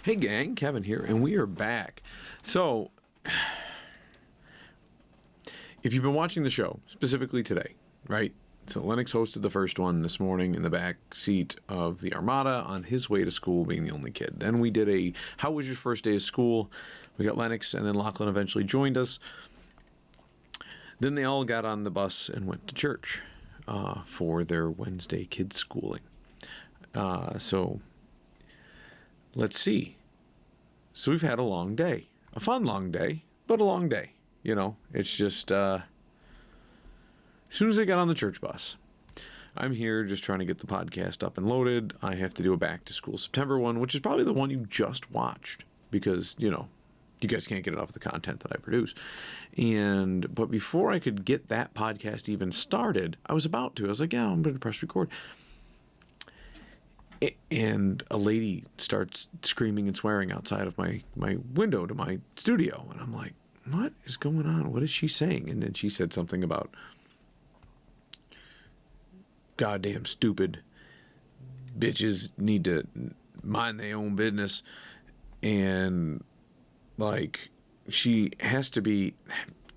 Hey gang, Kevin here, and we are back. So, if you've been watching the show, specifically today, right? So Lennox hosted the first one this morning in the back seat of the Armada on his way to school, being the only kid. Then we did a how was your first day of school? We got Lennox, and then Lachlan eventually joined us. Then they all got on the bus and went to church for their Wednesday kids schooling. So let's see. So we've had a long day, a fun long day, but a long day. You know, it's just as soon as I got on the church bus, I'm here just trying to get the podcast up and loaded. I have to do a back to school September one, which is probably the one you just watched because, you know, you guys can't get enough of the content that I produce. But before I could get that podcast even started, I was like, yeah, I'm going to press record. And a lady starts screaming and swearing outside of my window to my studio. And I'm like, what is going on? What is she saying? And then she said something about goddamn stupid bitches need to mind their own business. And like, she has to be...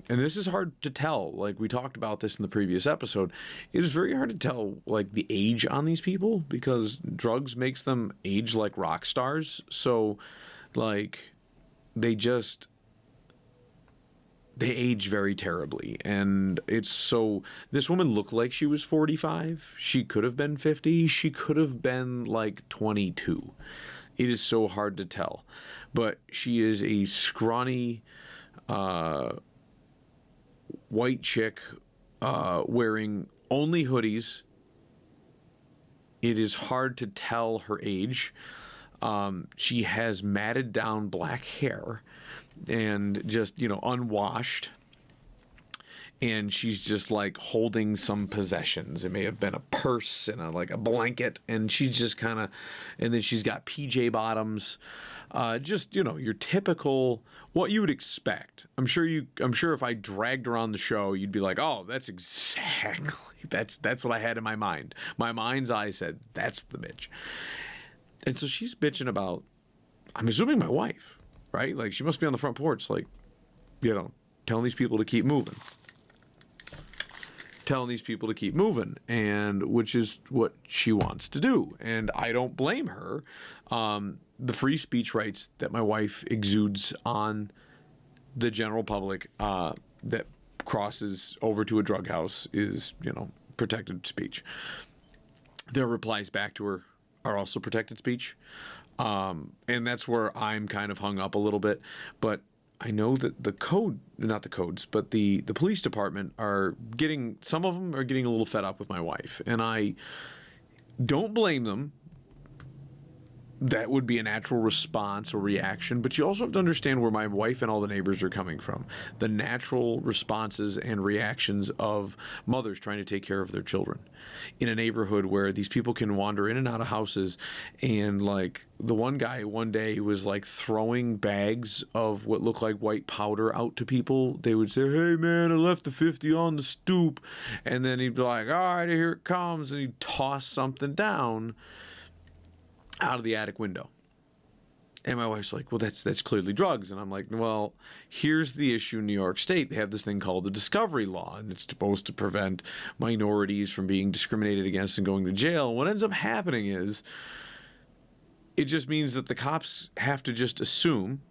And this is hard to tell. Like, we talked about this in the previous episode. It is very hard to tell, like, the age on these people because drugs makes them age like rock stars. So, like, they age very terribly. And it's so... This woman looked like she was 45. She could have been 50. She could have been, like, 22. It is so hard to tell. But she is a scrawny... white chick wearing only hoodies. It is hard to tell her age. She has matted down black hair and just, you know, unwashed. And she's just like holding some possessions. It may have been a purse and a blanket. And she's just kind of, and then she's got PJ bottoms. Just, you know, your typical, what you would expect. I'm sure if I dragged her on the show, you'd be like, oh, that's exactly, that's what I had in my mind. My mind's eye said, that's the bitch. And so she's bitching about, I'm assuming my wife, right? Like, she must be on the front porch, like, you know, telling these people to keep moving. And which is what she wants to do. And I don't blame her. The free speech rights that my wife exudes on the general public that crosses over to a drug house is, you know, protected speech. Their replies back to her are also protected speech. And that's where I'm kind of hung up a little bit. But I know that the police department some of them are getting a little fed up with my wife. And I don't blame them. That would be a natural response or reaction, but you also have to understand where my wife and all the neighbors are coming from. The natural responses and reactions of mothers trying to take care of their children in a neighborhood where these people can wander in and out of houses. And like the one guy one day was like throwing bags of what looked like white powder out to people. They would say, hey man, I left the 50 on the stoop. And then he'd be like, all right, here it comes. And he'd toss something down out of the attic window. And my wife's like, well, that's clearly drugs. And I'm like, well, here's the issue in New York State. They have this thing called the discovery law, and it's supposed to prevent minorities from being discriminated against and going to jail. What ends up happening is it just means that the cops have to just assume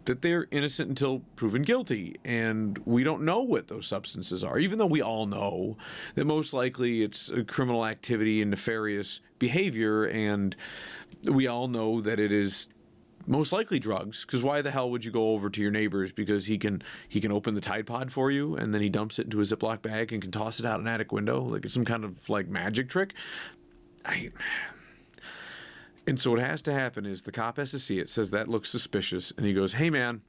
that they're innocent until proven guilty. And we don't know what those substances are, even though we all know that most likely it's a criminal activity and nefarious behavior. And we all know that it is most likely drugs, because why the hell would you go over to your neighbor's because he can open the Tide Pod for you and then he dumps it into a Ziploc bag and can toss it out an attic window like it's some kind of like magic trick? And so what has to happen is the cop has to see it, says that looks suspicious, and he goes, hey man,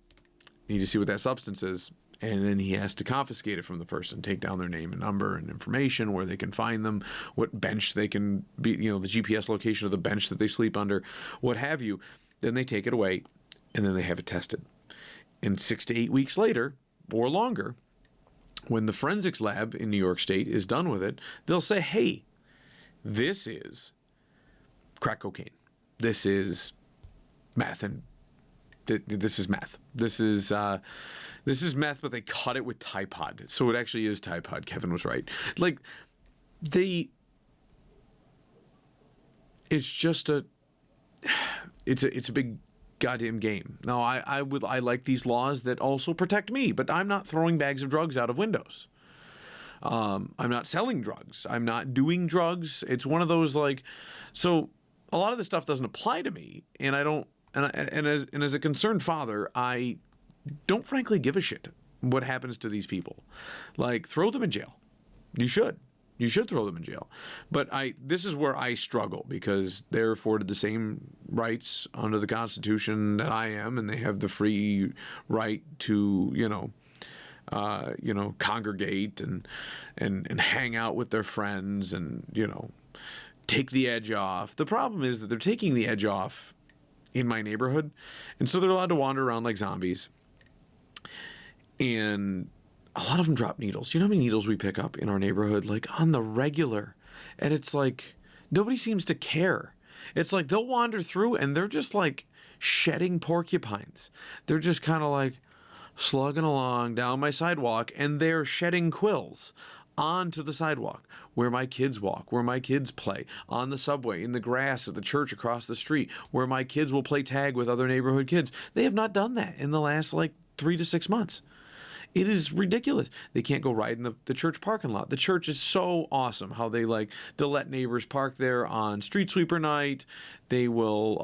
you need to see what that substance is. And then he has to confiscate it from the person, take down their name and number and information, where they can find them, what bench they can be, you know, the GPS location of the bench that they sleep under, what have you. Then they take it away, and then they have it tested. And 6 to 8 weeks later, or longer, when the forensics lab in New York State is done with it, they'll say, hey, this is crack cocaine. This is meth and this is meth. This is meth, but they cut it with Tide Pod. So it actually is Tide Pod. Kevin was right. Like, it's just it's a big goddamn game. Now, I like these laws that also protect me, but I'm not throwing bags of drugs out of windows. I'm not selling drugs. I'm not doing drugs. It's one of those, like, so a lot of this stuff doesn't apply to me, and I don't, and as a concerned father, I don't frankly give a shit what happens to these people. Like, throw them in jail. You should. You should throw them in jail. But this is where I struggle, because they're afforded the same rights under the Constitution that I am, and they have the free right to, congregate and hang out with their friends and, take the edge off. The problem is that they're taking the edge off in my neighborhood, and so they're allowed to wander around like zombies. And a lot of them drop needles. You know how many needles we pick up in our neighborhood, like on the regular? And it's like, nobody seems to care. It's like they'll wander through and they're just like shedding porcupines. They're just kind of like slugging along down my sidewalk, and they're shedding quills onto the sidewalk where my kids walk, where my kids play, on the subway, in the grass at the church across the street, where my kids will play tag with other neighborhood kids. They have not done that in the last 3 to 6 months. It is ridiculous. They can't go ride in the church parking lot. The church is so awesome how they'll let neighbors park there on street sweeper night. They will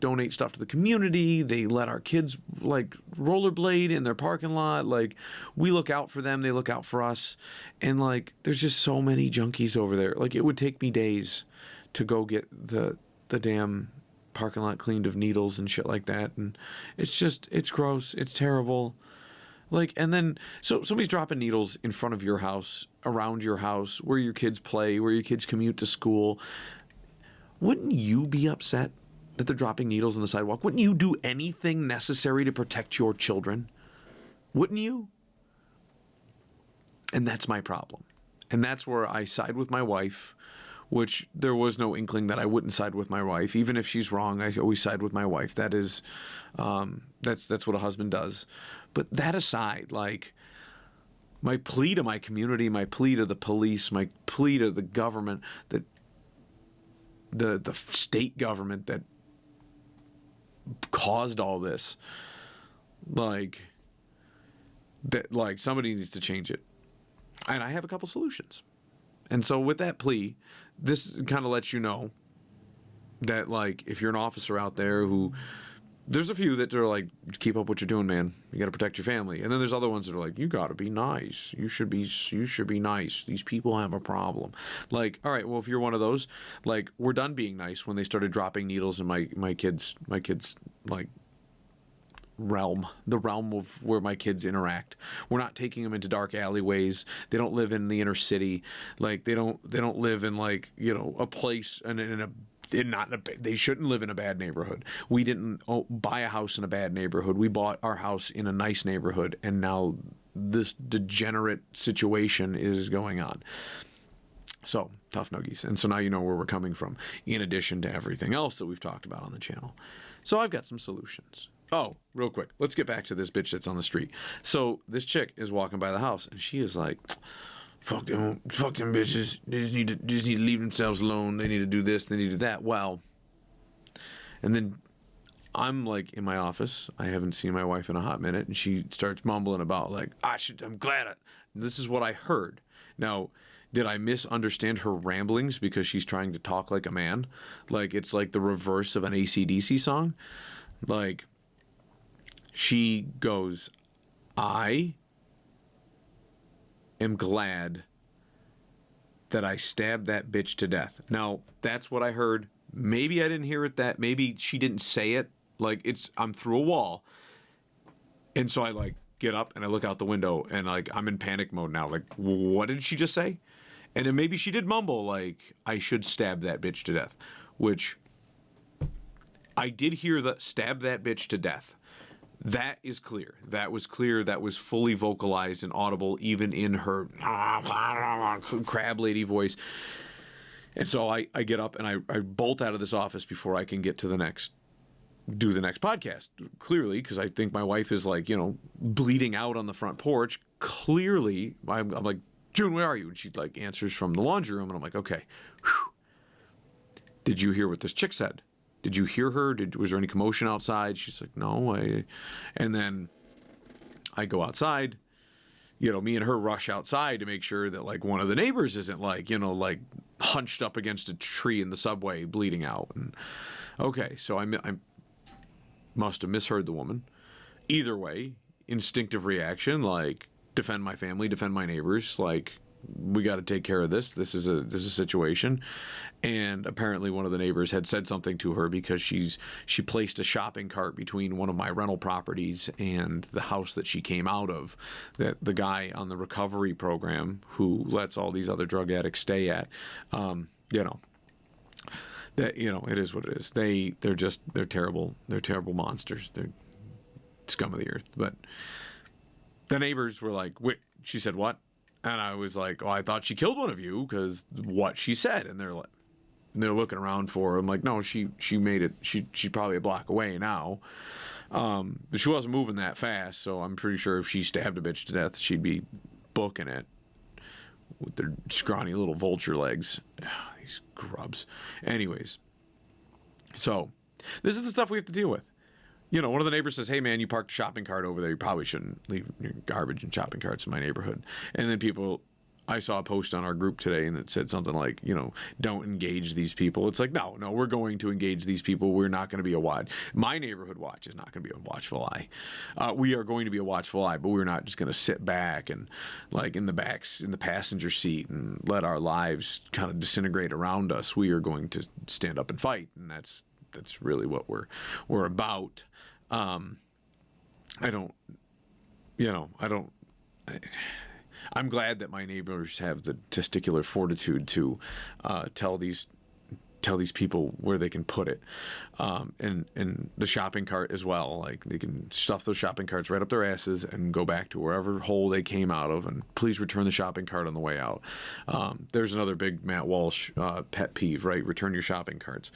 donate stuff to the community. They let our kids rollerblade in their parking lot. We look out for them. They look out for us. And there's just so many junkies over there. It would take me days to go get the damn parking lot cleaned of needles and shit like that. And it's gross. It's terrible. And then, so somebody's dropping needles in front of your house, around your house, where your kids play, where your kids commute to school. Wouldn't you be upset that they're dropping needles on the sidewalk? Wouldn't you do anything necessary to protect your children? Wouldn't you? And that's my problem. And that's where I side with my wife, which there was no inkling that I wouldn't side with my wife. Even if she's wrong, I always side with my wife. That is, that's what a husband does. But that aside, my plea to my community, my plea to the police, my plea to the government, that the state government that caused all this, somebody needs to change it. And I have a couple solutions. And so with that plea, this kind of lets you know that, if you're an officer out there who, there's a few that are keep up what you're doing, man. You got to protect your family. And then there's other ones that are you got to be nice. You should be nice. These people have a problem. All right, well, if you're one of those, we're done being nice when they started dropping needles in my kids' realm, the realm of where my kids interact. We're not taking them into dark alleyways. They don't live in the inner city. They don't live in a place they shouldn't live in a bad neighborhood. We didn't buy a house in a bad neighborhood. We bought our house in a nice neighborhood, and now this degenerate situation is going on. So, tough nuggies. And so now you know where we're coming from, in addition to everything else that we've talked about on the channel. So I've got some solutions. Oh, real quick, let's get back to this bitch that's on the street. So this chick is walking by the house, and she is like, fuck them bitches. They just need to leave themselves alone. They need to do this. They need to do that. Well, and then I'm in my office. I haven't seen my wife in a hot minute, and she starts mumbling about I'm glad. This is what I heard. Now, did I misunderstand her ramblings because she's trying to talk like a man? It's the reverse of an AC/DC song. She goes, I am glad that I stabbed that bitch to death. Now, that's what I heard. Maybe I didn't hear it maybe she didn't say it. I'm through a wall. And so I get up and I look out the window and I'm in panic mode now. What did she just say? And then maybe she did mumble I should stab that bitch to death, which I did hear the stab that bitch to death. That is clear. That was clear. That was fully vocalized and audible, even in her crab lady voice. And so I get up and I bolt out of this office before I can get to the next do the next podcast, clearly, because I think my wife is like, bleeding out on the front porch. Clearly, I'm like, June, where are you? And she like answers from the laundry room, and I'm like, okay. Whew. Did you hear what this chick said? Did you hear her? Was there any commotion outside? She's like, no. And then I go outside. Me and her rush outside to make sure that like one of the neighbors isn't like, like hunched up against a tree in the subway bleeding out. And okay, so I must have misheard the woman. Either way, instinctive reaction, like defend my family, defend my neighbors, like we got to take care of this. This is a situation. And apparently one of the neighbors had said something to her because she placed a shopping cart between one of my rental properties and the house that she came out of, that the guy on the recovery program who lets all these other drug addicts stay at, that, it is what it is. They're terrible. They're terrible monsters. They're scum of the earth. But the neighbors were like, wait, she said what? And I was like, oh, I thought she killed one of you because what she said. And they're looking around for her. I'm like, no, she made it. She's probably a block away now. But she wasn't moving that fast. So I'm pretty sure if she stabbed a bitch to death, she'd be booking it with their scrawny little vulture legs. These grubs. Anyways. So this is the stuff we have to deal with. One of the neighbors says, hey, man, you parked a shopping cart over there. You probably shouldn't leave your garbage and shopping carts in my neighborhood. And then I saw a post on our group today and it said something like, don't engage these people. It's like, no, we're going to engage these people. We're not going to be a watch. My neighborhood watch is not going to be a watchful eye. We are going to be a watchful eye, but we're not just going to sit back and like in the passenger seat and let our lives kind of disintegrate around us. We are going to stand up and fight. And that's really what we're about. I'm glad that my neighbors have the testicular fortitude to tell these people where they can put it, and the shopping cart as well. Like they can stuff those shopping carts right up their asses and go back to wherever hole they came out of, and please return the shopping cart on the way out. There's another big Matt Walsh pet peeve, right? Return your shopping carts.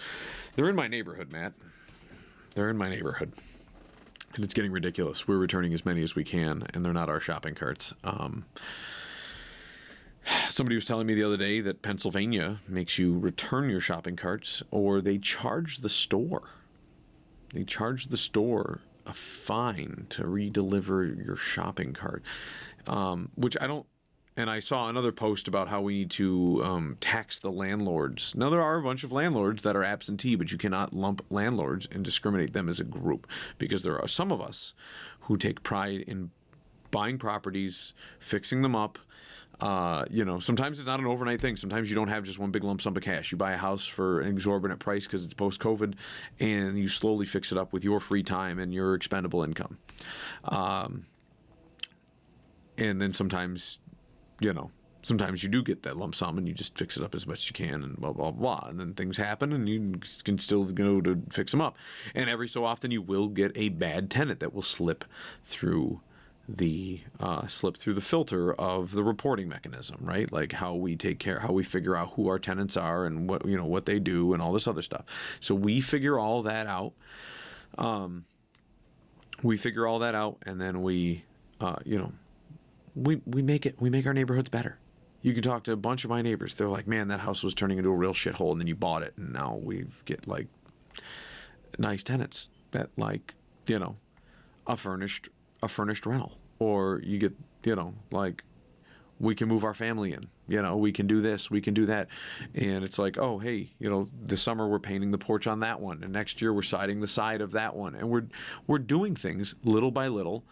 They're in my neighborhood, Matt. They're in my neighborhood. And it's getting ridiculous. We're returning as many as we can, and they're not our shopping carts. Somebody was telling me the other day that Pennsylvania makes you return your shopping carts, or they charge the store. They charge the store a fine to re-deliver your shopping cart, which I don't. And I saw another post about how we need to tax the landlords. Now, there are a bunch of landlords that are absentee, but you cannot lump landlords and discriminate them as a group, because there are some of us who take pride in buying properties, fixing them up. Sometimes it's not an overnight thing. Sometimes you don't have just one big lump sum of cash. You buy a house for an exorbitant price because it's post-COVID, and you slowly fix it up with your free time and your expendable income. And then sometimes you do get that lump sum and you just fix it up as much as you can and blah, blah, blah. And then things happen and you can still go to fix them up. And every so often you will get a bad tenant that will slip through the filter of the reporting mechanism, right? Like how we figure out who our tenants are and what they do and all this other stuff. So we figure all that out. And then we make our neighborhoods better. You can talk to a bunch of my neighbors. They're like, man, that house was turning into a real shithole, and then you bought it, and now we get like nice tenants that like, a furnished rental, or you get, like we can move our family in, we can do this, we can do that. And it's like, oh, hey, this summer we're painting the porch on that one, and next year we're siding the side of that one. And we're doing things little by little,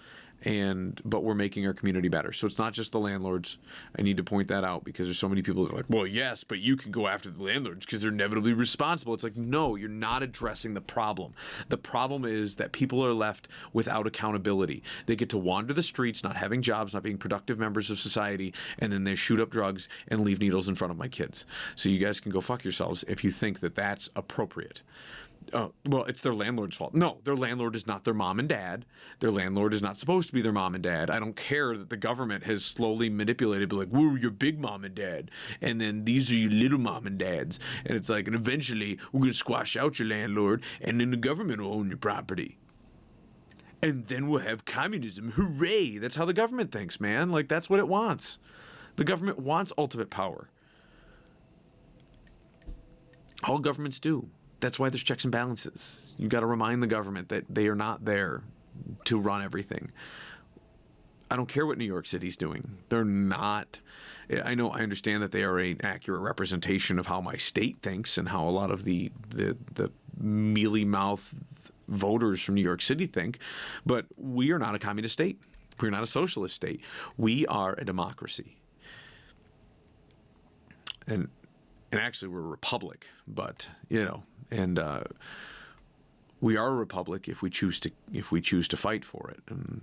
but we're making our community better. So it's not just the landlords. I need to point that out, because there's so many people that are like, well, yes, but you can go after the landlords because they're inevitably responsible. It's like, no, you're not addressing the problem. The problem is that people are left without accountability. They get to wander the streets, not having jobs, not being productive members of society, and then they shoot up drugs and leave needles in front of my kids. So you guys can go fuck yourselves if you think that that's appropriate. Oh, well, it's their landlord's fault. No, their landlord is not their mom and dad. Their landlord is not supposed to be their mom and dad. I don't care that the government has slowly manipulated, be like, we're your big mom and dad, and then these are your little mom and dads. And it's like, and eventually we're going to squash out your landlord, and then the government will own your property. And then we'll have communism. Hooray! That's how the government thinks, man. Like, that's what it wants. The government wants ultimate power. All governments do. That's why there's checks and balances. You got to remind the government that they are not there to run everything. I don't care what New York City's doing. They're not. I understand that they are an accurate representation of how my state thinks and how a lot of the mealy-mouthed voters from New York City think, but we are not a communist state. We're not a socialist state. We are a democracy. And actually we're a republic, but, and we are a republic if we choose to fight for it. And,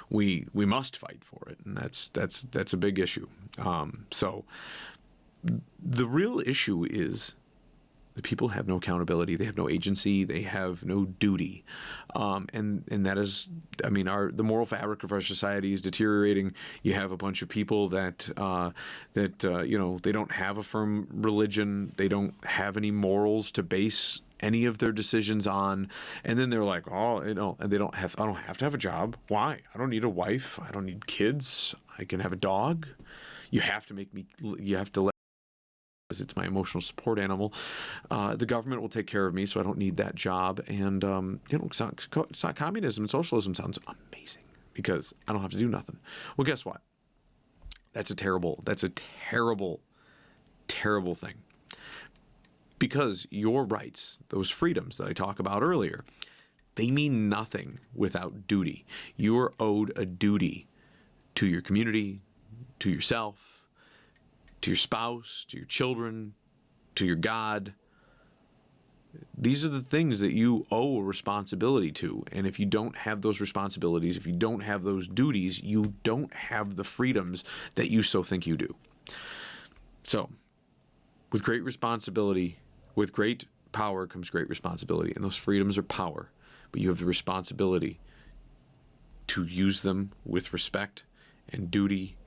we must fight for it. And that's a big issue. So the real issue is the people have no accountability. They have no agency. They have no duty. And that is, the moral fabric of our society is deteriorating. You have a bunch of people that they don't have a firm religion. They don't have any morals to base any of their decisions on. And then they're like, and I don't have to have a job. Why? I don't need a wife. I don't need kids. I can have a dog. You have to let, it's my emotional support animal. The government will take care of me, so I don't need that job. And it's not communism and socialism sounds amazing because I don't have to do nothing. Well, guess what? That's a terrible, terrible thing. Because your rights, those freedoms that I talked about earlier, they mean nothing without duty. You're owed a duty to your community, to yourself, to your spouse, to your children, to your God. These are the things that you owe a responsibility to. And if you don't have those responsibilities, if you don't have those duties, you don't have the freedoms that you so think you do. So, with great responsibility, with great power comes great responsibility. And those freedoms are power. But you have the responsibility to use them with respect and duty,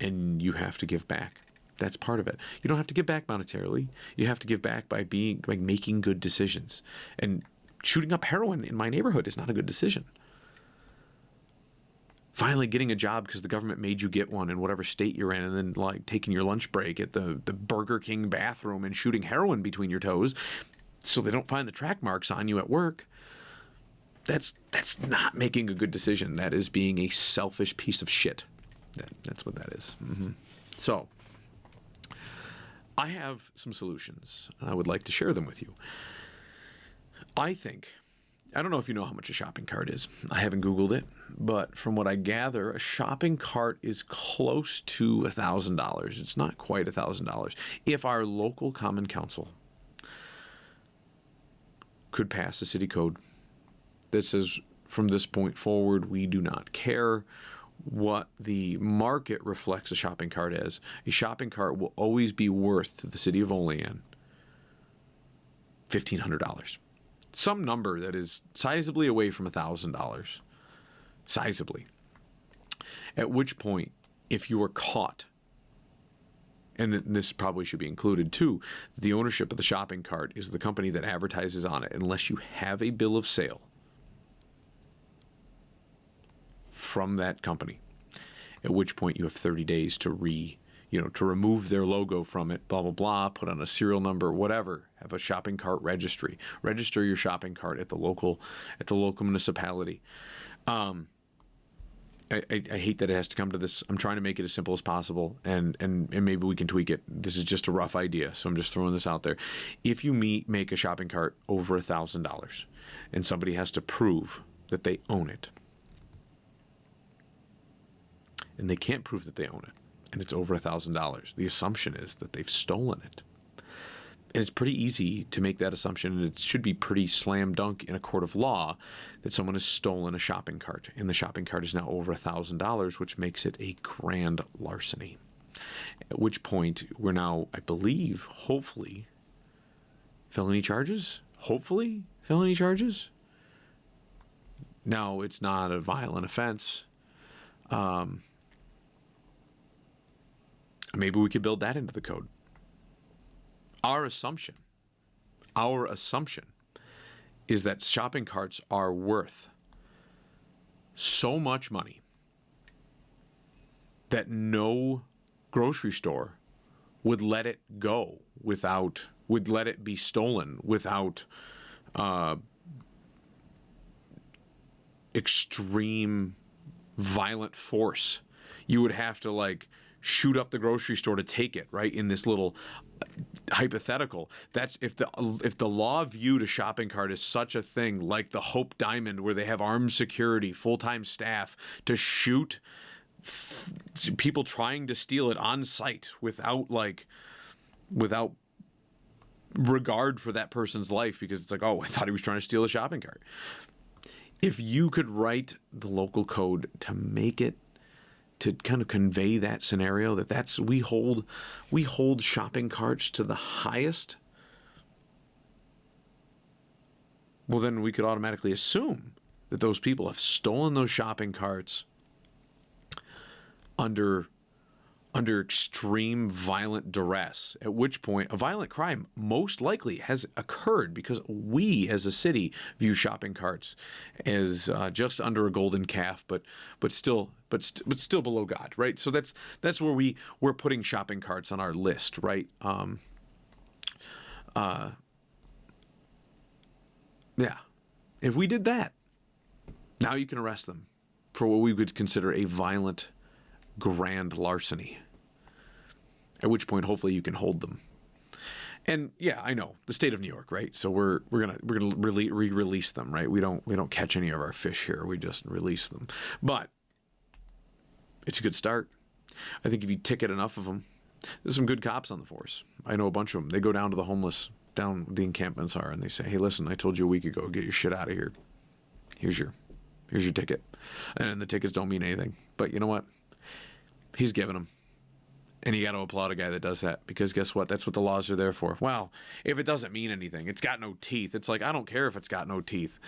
and you have to give back. That's part of it. You don't have to give back monetarily. You have to give back by making good decisions. And shooting up heroin in my neighborhood is not a good decision. Finally getting a job because the government made you get one in whatever state you're in, and then taking your lunch break at the Burger King bathroom and shooting heroin between your toes so they don't find the track marks on you at work. That's not making a good decision. That is being a selfish piece of shit. That's what that is. Mm-hmm. So I have some solutions, and I would like to share them with you. I don't know if you know how much a shopping cart is. I haven't Googled it, but from what I gather, a shopping cart is close to $1,000. It's not quite $1,000. If our local common council could pass a city code that says, from this point forward, we do not care what the market reflects a shopping cart as. A shopping cart will always be worth to the city of Olean $1,500. Some number that is sizably away from $1,000. Sizably. At which point, if you are caught, and this probably should be included too, the ownership of the shopping cart is the company that advertises on it, unless you have a bill of sale from that company, at which point you have 30 days to remove their logo from it, blah, blah, blah, put on a serial number, whatever, have a shopping cart registry. Register your shopping cart at the local municipality. I hate that it has to come to this. I'm trying to make it as simple as possible, and maybe we can tweak it. This is just a rough idea, so I'm just throwing this out there. If you make a shopping cart over $1,000, and somebody has to prove that they own it, and they can't prove that they own it, and it's over $1,000, the assumption is that they've stolen it. And it's pretty easy to make that assumption, and it should be pretty slam dunk in a court of law that someone has stolen a shopping cart, and the shopping cart is now over $1,000, which makes it a grand larceny. At which point we're now, I believe, hopefully, felony charges, hopefully felony charges. Now, it's not a violent offense. Maybe we could build that into the code. Our assumption is that shopping carts are worth so much money that no grocery store would let it go would let it be stolen without extreme violent force. You would have to like shoot up the grocery store to take it, right? In this little hypothetical. That's if the law viewed a shopping cart as such a thing, like the Hope Diamond, where they have armed security, full-time staff to shoot people trying to steal it on site without regard for that person's life, because it's like, oh, I thought he was trying to steal a shopping cart. If you could write the local code to make it, to kind of convey that scenario, that's we hold shopping carts to the highest, well, then we could automatically assume that those people have stolen those shopping carts under extreme violent duress, at which point a violent crime most likely has occurred, because we as a city view shopping carts as just under a golden calf, but still below God, right? So that's where we're putting shopping carts on our list, right? Yeah. If we did that, now you can arrest them for what we would consider a violent grand larceny, at which point hopefully you can hold them. And yeah, I know the state of New York, right? So we're gonna re-release them, right? We don't catch any of our fish here. We just release them. But it's a good start. I think if you ticket enough of them, there's some good cops on the force. I know a bunch of them. They go down to the homeless, down the encampments are, and they say, "Hey, listen, I told you a week ago, get your shit out of here. Here's your ticket." And the tickets don't mean anything. But you know what? He's giving them. And you got to applaud a guy that does that, because guess what? That's what the laws are there for. Well, if it doesn't mean anything, it's got no teeth. It's like, I don't care if it's got no teeth.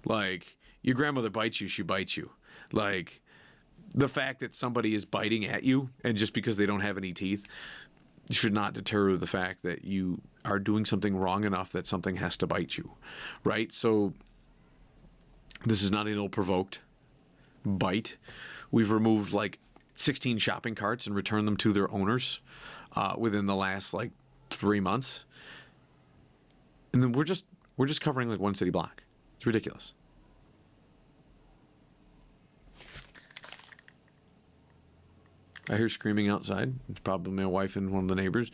Like, your grandmother bites you, she bites you. Like, the fact that somebody is biting at you, and just because they don't have any teeth, should not deter the fact that you are doing something wrong enough that something has to bite you, right? So this is not an ill-provoked bite. We've removed like 16 shopping carts and returned them to their owners within the last like 3 months, and then we're just covering like one city block. It's ridiculous. I hear screaming outside. It's probably my wife and one of the neighbors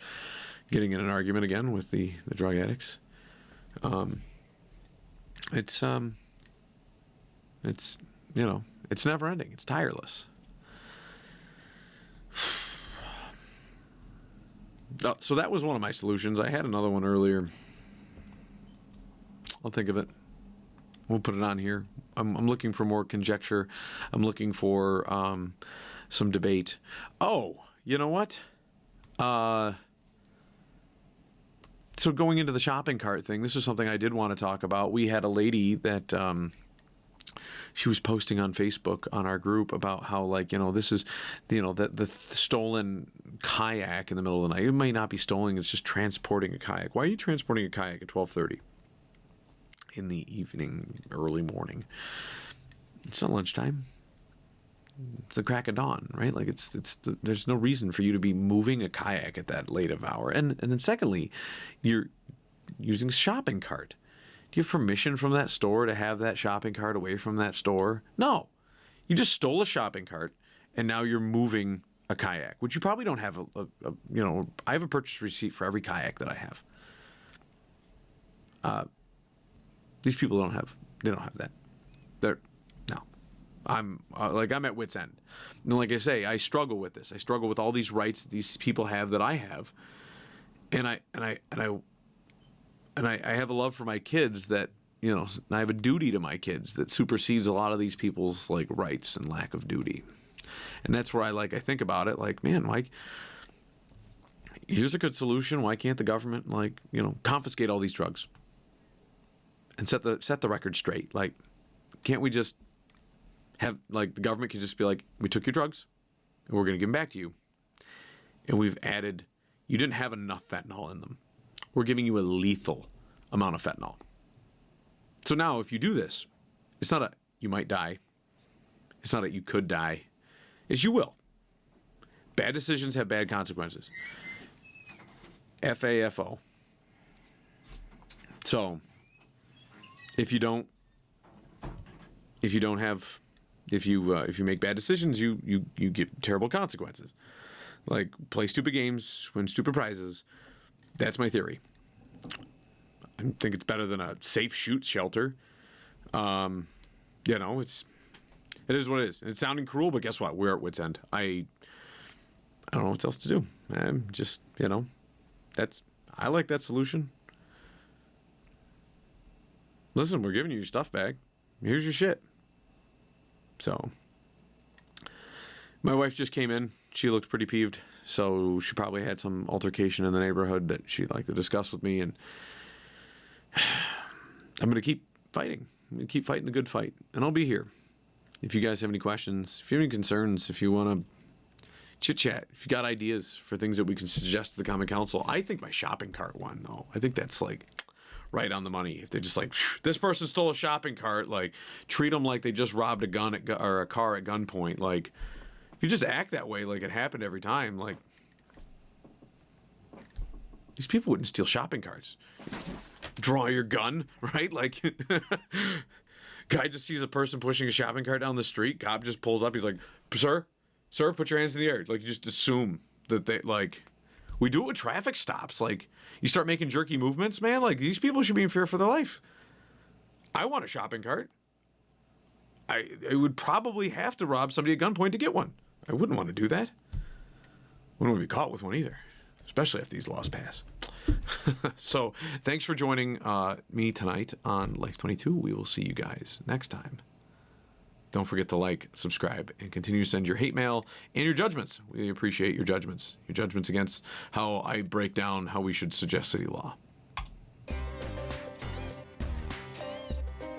getting in an argument again with the drug addicts. It's you know, it's never ending. It's tireless. So that was one of my solutions. I had another one earlier. I'll think of it. We'll put it on here. I'm looking for more conjecture. I'm looking for some debate. Oh, you know what? So going into the shopping cart thing, this is something I did want to talk about. We had a lady that she was posting on Facebook on our group about how, like, you know, this is, you know, the stolen kayak in the middle of the night. It may not be stolen, it's just transporting a kayak. Why are you transporting a kayak at 12:30 in the evening, early morning? It's not lunchtime. It's the crack of dawn, right? Like, there's no reason for you to be moving a kayak at that late of hour. And then secondly, you're using a shopping cart. Do you have permission from that store to have that shopping cart away from that store? No. You just stole a shopping cart, and now you're moving a kayak, which you probably don't have you know, I have a purchase receipt for every kayak that I have. These people don't have that. No. I'm at wit's end. And like I say, I struggle with this. I struggle with all these rights that these people have that I have. And I have a love for my kids that, you know, I have a duty to my kids that supersedes a lot of these people's like rights and lack of duty. And that's where I think about it, like, man, Mike, here's a good solution. Why can't the government, like, confiscate all these drugs and set the record straight? Like, can't we just have, like, the government can just be like, we took your drugs and we're going to give them back to you. And we've added, you didn't have enough fentanyl in them. We're giving you a lethal amount of fentanyl. So now if you do this, it's not a you might die. It's not a you could die. It's you will. Bad decisions have bad consequences. FAFO. So if you make bad decisions, you get terrible consequences. Like, play stupid games, win stupid prizes. That's my theory. I think it's better than a safe shoot shelter. It is what it is. It's sounding cruel, but guess what? We're at wit's end. I don't know what else to do. I'm just, I like that solution. Listen, we're giving you your stuff back. Here's your shit. So, my wife just came in. She looked pretty peeved. So she probably had some altercation in the neighborhood that she'd like to discuss with me. And I'm going to keep fighting. I'm going to keep fighting the good fight. And I'll be here. If you guys have any questions, if you have any concerns, if you want to chit-chat, if you got ideas for things that we can suggest to the Common Council. I think my shopping cart one, though, I think that's, like, right on the money. If they're just like, this person stole a shopping cart, like, treat them like they just robbed or a car at gunpoint. Like, if you just act that way, like it happened every time, like, these people wouldn't steal shopping carts. Draw your gun, right? Like, guy just sees a person pushing a shopping cart down the street. Cop just pulls up. He's like, sir, put your hands in the air. Like, you just assume that they, like, we do it with traffic stops. Like, you start making jerky movements, man. Like, these people should be in fear for their life. I want a shopping cart. I would probably have to rob somebody at gunpoint to get one. I wouldn't want to do that. Wouldn't want to be caught with one either, especially if these laws pass. So, thanks for joining me tonight on Life22. We will see you guys next time. Don't forget to like, subscribe, and continue to send your hate mail and your judgments. We appreciate your judgments. Your judgments against how I break down how we should suggest city law.